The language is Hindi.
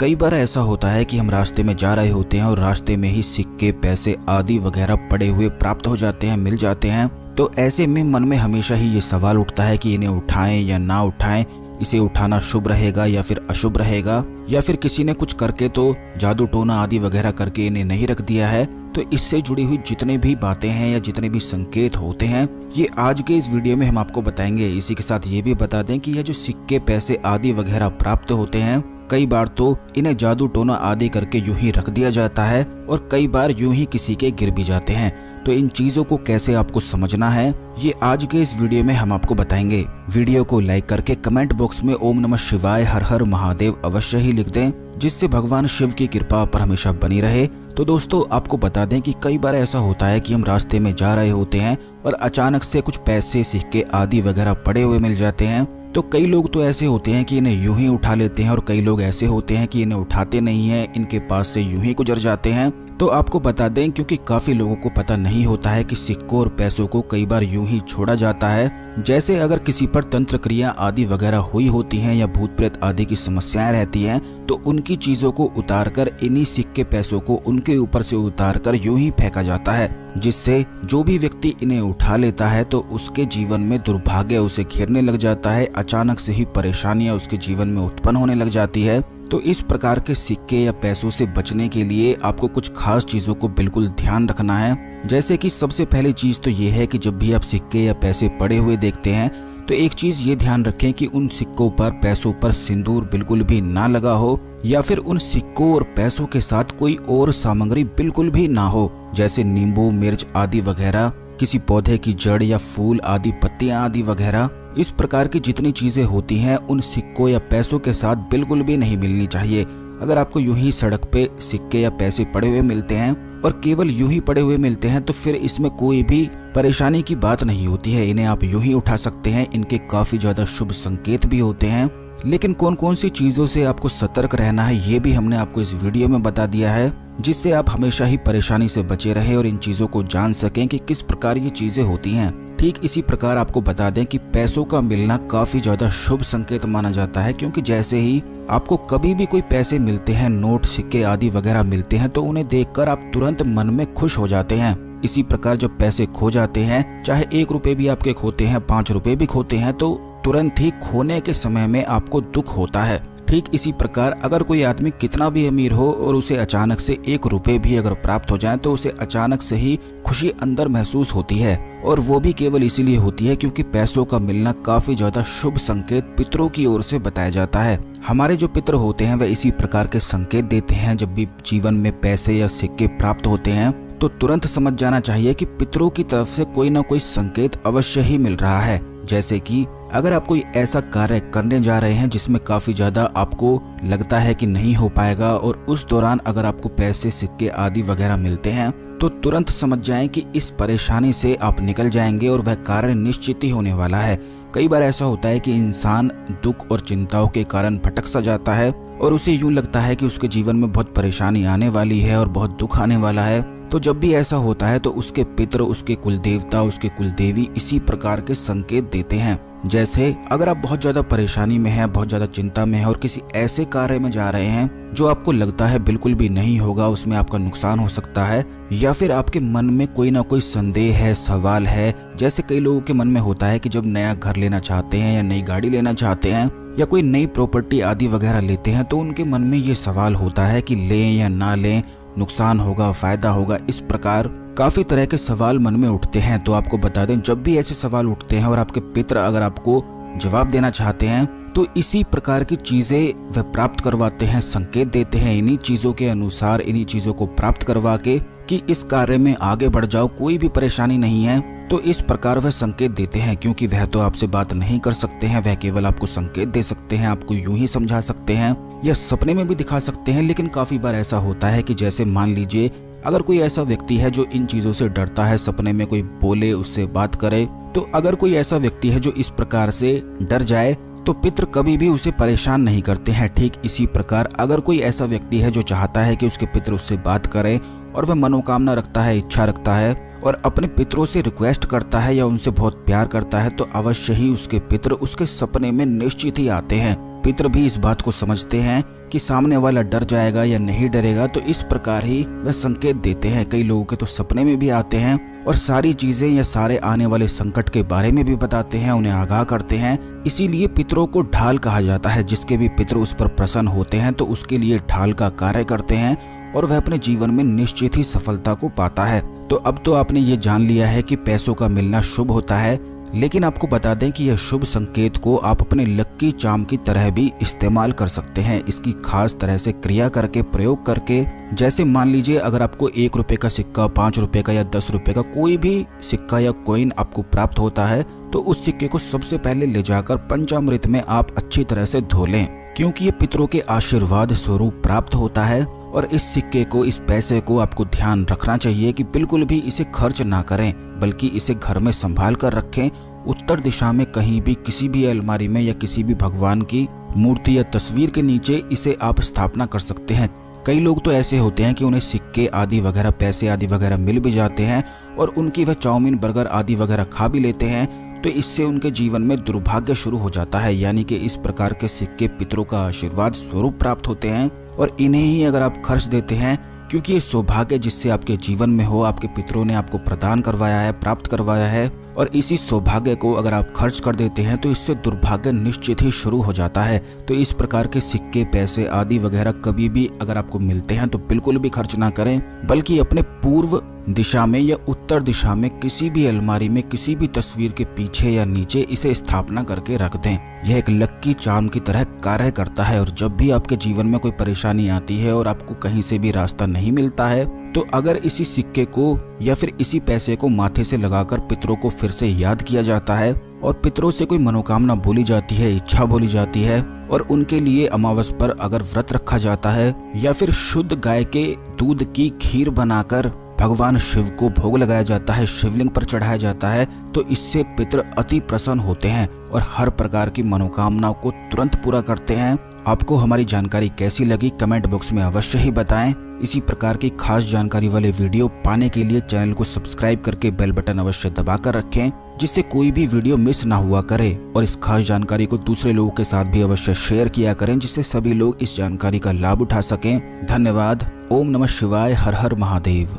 कई बार ऐसा होता है कि हम रास्ते में जा रहे होते हैं और रास्ते में ही सिक्के, पैसे आदि वगैरह पड़े हुए प्राप्त हो जाते हैं, मिल जाते हैं। तो ऐसे में मन में हमेशा ही ये सवाल उठता है कि इन्हें उठाएं या ना उठाएं, इसे उठाना शुभ रहेगा या फिर अशुभ रहेगा, या फिर किसी ने कुछ करके तो जादू टोना आदि वगैरह करके इन्हें नहीं रख दिया है। तो इससे जुड़ी हुई जितने भी बातें हैं या जितने भी संकेत होते हैं, ये आज के इस वीडियो में हम आपको बताएंगे। इसी के साथ ये भी बता दें कि ये जो सिक्के, पैसे आदि वगैरह प्राप्त होते हैं, कई बार तो इन्हें जादू टोना आदि करके यूं ही रख दिया जाता है और कई बार यूं ही किसी के गिर भी जाते हैं। तो इन चीजों को कैसे आपको समझना है, ये आज के इस वीडियो में हम आपको बताएंगे। वीडियो को लाइक करके कमेंट बॉक्स में ओम नमः शिवाय, हर हर महादेव अवश्य ही लिख दें, जिससे भगवान शिव की कृपा पर हमेशा बनी रहे। तो दोस्तों, आपको बता दें कि कई बार ऐसा होता है कि हम रास्ते में जा रहे होते हैं और अचानक से कुछ पैसे, सिक्के आदि वगैरह पड़े हुए मिल जाते हैं। तो कई लोग तो ऐसे होते हैं कि इन्हें यूं ही उठा लेते हैं और कई लोग ऐसे होते हैं कि इन्हें उठाते नहीं हैं, इनके पास से यूं ही गुजर जाते हैं। तो आपको बता दें, क्योंकि काफी लोगों को पता नहीं होता है कि सिक्कों और पैसों को कई बार यूं ही छोड़ा जाता है। जैसे अगर किसी पर तंत्र क्रिया आदि वगैरह हुई होती हैं या भूत प्रेत आदि की समस्याएं रहती हैं, तो उनकी चीजों को उतारकर इन्हीं सिक्के, पैसों को उनके ऊपर से उतारकर यूं ही फेंका जाता है, जिससे जो भी व्यक्ति इन्हें उठा लेता है तो उसके जीवन में दुर्भाग्य उसे घेरने लग जाता है। अचानक से ही परेशानियां उसके जीवन में उत्पन्न होने लग जाती है। तो इस प्रकार के सिक्के या पैसों से बचने के लिए आपको कुछ खास चीजों को बिल्कुल ध्यान रखना है। जैसे कि सबसे पहली चीज तो ये है कि जब भी आप सिक्के या पैसे पड़े हुए देखते हैं तो एक चीज ये ध्यान रखें कि उन सिक्कों पर, पैसों पर सिंदूर बिल्कुल भी ना लगा हो, या फिर उन सिक्कों और पैसों के साथ कोई और सामग्री बिल्कुल भी ना हो, जैसे नींबू, मिर्च आदि वगैरह, किसी पौधे की जड़ या फूल आदि, पत्तियां आदि वगैरह। इस प्रकार की जितनी चीजें होती हैं उन सिक्कों या पैसों के साथ बिल्कुल भी नहीं मिलनी चाहिए। अगर आपको यूं ही सड़क पे सिक्के या पैसे पड़े हुए मिलते हैं और केवल यूं ही पड़े हुए मिलते हैं तो फिर इसमें कोई भी परेशानी की बात नहीं होती है। इन्हें आप यूं ही उठा सकते हैं, इनके काफी ज्यादा शुभ संकेत भी होते हैं। लेकिन कौन कौन सी चीजों से आपको सतर्क रहना है ये भी हमने आपको इस वीडियो में बता दिया है, जिससे आप हमेशा ही परेशानी से बचे रहे और इन चीजों को जान सकें कि किस प्रकार ये चीजें होती हैं। ठीक इसी प्रकार आपको बता दें कि पैसों का मिलना काफी ज्यादा शुभ संकेत माना जाता है, क्योंकि जैसे ही आपको कभी भी कोई पैसे मिलते हैं, नोट, सिक्के आदि वगैरह मिलते हैं, तो उन्हें देखकर आप तुरंत मन में खुश हो जाते हैं। इसी प्रकार जब पैसे खो जाते हैं, चाहे 1 रुपए भी आपके खोते हैं, 5 रुपए भी खोते हैं, तो तुरंत ही खोने के समय में आपको दुख होता है। ठीक इसी प्रकार अगर कोई आदमी कितना भी अमीर हो और उसे अचानक से 1 रुपए भी अगर प्राप्त हो जाए तो उसे अचानक से ही खुशी अंदर महसूस होती है, और वो भी केवल इसीलिए होती है क्योंकि पैसों का मिलना काफी ज्यादा शुभ संकेत पितरों की ओर से बताया जाता है। हमारे जो पितर होते हैं वह इसी प्रकार के संकेत देते हैं। जब भी जीवन में पैसे या सिक्के प्राप्त होते हैं तो तुरंत समझ जाना चाहिए कि पितरों की तरफ से कोई ना कोई संकेत अवश्य ही मिल रहा है। जैसे कि अगर आप कोई ऐसा कार्य करने जा रहे हैं जिसमें काफी ज्यादा आपको लगता है कि नहीं हो पाएगा, और उस दौरान अगर आपको पैसे, सिक्के आदि वगैरह मिलते हैं, तो तुरंत समझ जाएं कि इस परेशानी से आप निकल जाएंगे और वह कार्य निश्चित ही होने वाला है। कई बार ऐसा होता है कि इंसान दुख और चिंताओं के कारण भटक सा जाता है और उसे यूं लगता है कि उसके जीवन में बहुत परेशानी आने वाली है और बहुत दुख आने वाला है। तो जब भी ऐसा होता है तो उसके पितर, उसके कुल देवता, उसके कुल देवी इसी प्रकार के संकेत देते हैं। जैसे अगर आप बहुत ज्यादा परेशानी में हैं, बहुत ज्यादा चिंता में हैं और किसी ऐसे कार्य में जा रहे हैं जो आपको लगता है बिल्कुल भी नहीं होगा, उसमें आपका नुकसान हो सकता है, या फिर आपके मन में कोई ना कोई संदेह है, सवाल है। जैसे कई लोगों के मन में होता है कि जब नया घर लेना चाहते हैं या नई गाड़ी लेना चाहते हैं या कोई नई प्रॉपर्टी आदि वगैरह लेते हैं, तो उनके मन में ये सवाल होता है कि लें या ना लें, नुकसान होगा, फायदा होगा। इस प्रकार काफी तरह के सवाल मन में उठते हैं। तो आपको बता दें, जब भी ऐसे सवाल उठते हैं और आपके पितर अगर आपको जवाब देना चाहते हैं तो इसी प्रकार की चीजें वह प्राप्त करवाते हैं, संकेत देते हैं। इन्हीं चीजों के अनुसार, इन्हीं चीजों को प्राप्त करवा के कि इस कार्य में आगे बढ़ जाओ, कोई भी परेशानी नहीं है, तो इस प्रकार वह संकेत देते हैं। क्योंकि वह तो आपसे बात नहीं कर सकते हैं, वह केवल आपको संकेत दे सकते हैं, आपको यूं ही समझा सकते हैं या सपने में भी दिखा सकते हैं। लेकिन काफी बार ऐसा होता है कि जैसे मान लीजिए अगर कोई ऐसा व्यक्ति है जो इन चीजों से डरता है, सपने में कोई बोले, उससे बात करे, तो अगर कोई ऐसा व्यक्ति है जो इस प्रकार से डर जाए तो पितृ कभी भी उसे परेशान नहीं करते हैं। ठीक इसी प्रकार अगर कोई ऐसा व्यक्ति है जो चाहता है कि उसके पितृ उससे बात करें और वह मनोकामना रखता है, इच्छा रखता है और अपने पितरों से रिक्वेस्ट करता है या उनसे बहुत प्यार करता है, तो अवश्य ही उसके पितृ उसके सपने में निश्चित ही आते हैं। पितृ भी इस बात को समझते हैं कि सामने वाला डर जाएगा या नहीं डरेगा, तो इस प्रकार ही वह संकेत देते हैं। कई लोगों के तो सपने में भी आते हैं और सारी चीजें या सारे आने वाले संकट के बारे में भी बताते हैं, उन्हें आगाह करते हैं। इसीलिए पितरों को ढाल कहा जाता है। जिसके भी पितृ उस पर प्रसन्न होते हैं तो उसके लिए ढाल का कार्य करते हैं और वह अपने जीवन में निश्चित ही सफलता को पाता है। तो अब तो आपने ये जान लिया है कि पैसों का मिलना शुभ होता है, लेकिन आपको बता दें कि यह शुभ संकेत को आप अपने लक्की चार्म की तरह भी इस्तेमाल कर सकते हैं। इसकी खास तरह से क्रिया करके, प्रयोग करके, जैसे मान लीजिए अगर आपको 1 रुपए का सिक्का, 5 रुपए का या 10 रुपए का कोई भी सिक्का या कॉइन आपको प्राप्त होता है, तो उस सिक्के को सबसे पहले ले जाकर पंचामृत में आप अच्छी तरह से धो लें, क्योंकि ये पितरों के आशीर्वाद स्वरूप प्राप्त होता है। और इस सिक्के को, इस पैसे को आपको ध्यान रखना चाहिए कि बिल्कुल भी इसे खर्च ना करें, बल्कि इसे घर में संभाल कर रखें। उत्तर दिशा में कहीं भी, किसी भी अलमारी में या किसी भी भगवान की मूर्ति या तस्वीर के नीचे इसे आप स्थापना कर सकते हैं। कई लोग तो ऐसे होते हैं कि उन्हें सिक्के आदि वगैरह, पैसे आदि वगैरह मिल भी जाते हैं और उनकी वह चाउमीन, बर्गर आदि वगैरह खा भी लेते हैं, तो इससे उनके जीवन में दुर्भाग्य शुरू हो जाता है। यानी कि इस प्रकार के सिक्के पितरों का आशीर्वाद स्वरूप प्राप्त होते हैं और इन्हें ही अगर आप खर्च देते हैं, क्योंकि ये सौभाग्य जिससे आपके जीवन में हो, आपके पितरों ने आपको प्रदान करवाया है, प्राप्त करवाया है, और इसी सौभाग्य को अगर आप खर्च कर देते हैं तो इससे दुर्भाग्य निश्चित ही शुरू हो जाता है। तो इस प्रकार के सिक्के, पैसे आदि वगैरह कभी भी अगर आपको मिलते हैं तो बिल्कुल भी खर्च ना करें, बल्कि अपने पूर्व दिशा में या उत्तर दिशा में किसी भी अलमारी में, किसी भी तस्वीर के पीछे या नीचे इसे स्थापना करके रख दें। यह एक लक्की चार्म की तरह कार्य करता है। और जब भी आपके जीवन में कोई परेशानी आती है और आपको कहीं से भी रास्ता नहीं मिलता है, तो अगर इसी सिक्के को या फिर इसी पैसे को माथे से लगाकर पितरों को फिर से याद किया जाता है और पितरों से कोई मनोकामना बोली जाती है, इच्छा बोली जाती है, और उनके लिए अमावस पर अगर व्रत रखा जाता है या फिर शुद्ध गाय के दूध की खीर बनाकर भगवान शिव को भोग लगाया जाता है, शिवलिंग पर चढ़ाया जाता है, तो इससे पितर अति प्रसन्न होते हैं और हर प्रकार की मनोकामनाओं को तुरंत पूरा करते हैं। आपको हमारी जानकारी कैसी लगी कमेंट बॉक्स में अवश्य ही बताएं। इसी प्रकार की खास जानकारी वाले वीडियो पाने के लिए चैनल को सब्सक्राइब करके बेल बटन अवश्य दबाकर रखें, जिससे कोई भी वीडियो मिस ना हुआ करे। और इस खास जानकारी को दूसरे लोगों के साथ भी अवश्य शेयर किया करें, जिससे सभी लोग इस जानकारी का लाभ उठा सकें। धन्यवाद। ओम नमः शिवाय। हर हर महादेव।